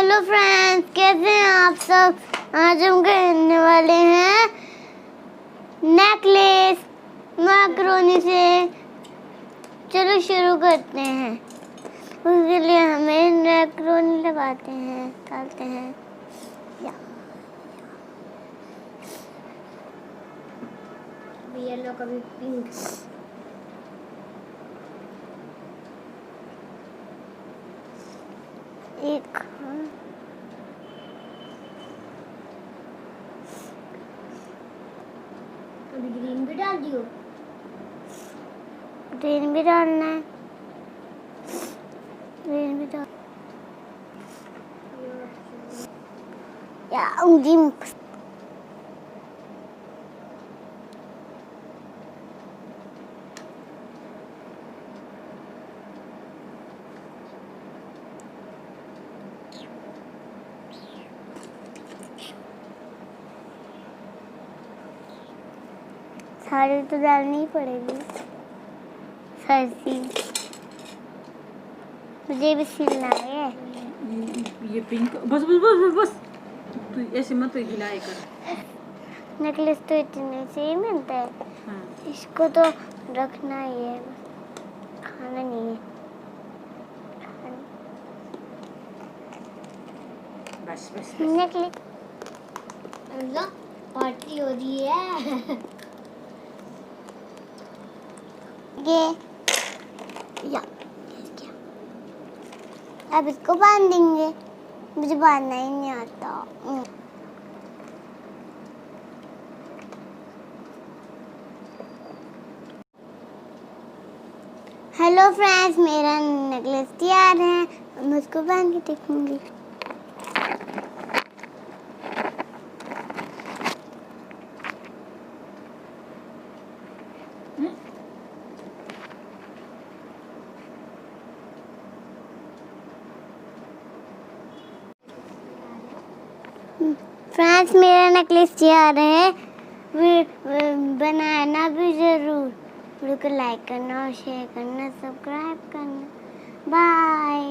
Hello friends, कैसे हैं आप सब। आज हम खेलने वाले हैं नेकलेस मैक्रोनी से। चलो शुरू करते हैं। उसके लिए हमें मैक्रोनी लगाते हैं, डालते हैं। कभी येलो कभी पिंक। एक कभी ग्रीन भी डाल दियो। ग्रीन भी डालना है, ग्रीन भी डाल या उंगली में साड़ी तो डालनी पड़ेगी। सर्दी मुझे भी सिलना है। ये पिंक बस बस बस बस बस तू ऐसे मत हिलाए कर। नेकलेस तो इतने से ही मिलता है। हाँ। इसको तो रखना ही है, खाना नहीं है। बस बस नेकलेस पार्टी हो रही है। ये या क्या, अब इसको बांध देंगे। मुझे बांधना ही नहीं आता। हेलो फ्रेंड्स, मेरा नेकलेस तैयार है। मैं उसको बांध के देखूंगी। फ्रेंड्स, मेरा नेकलेस तैयार है। बनाना भी जरूर। वीडियो को लाइक करना और शेयर करना, सब्सक्राइब करना। बाय।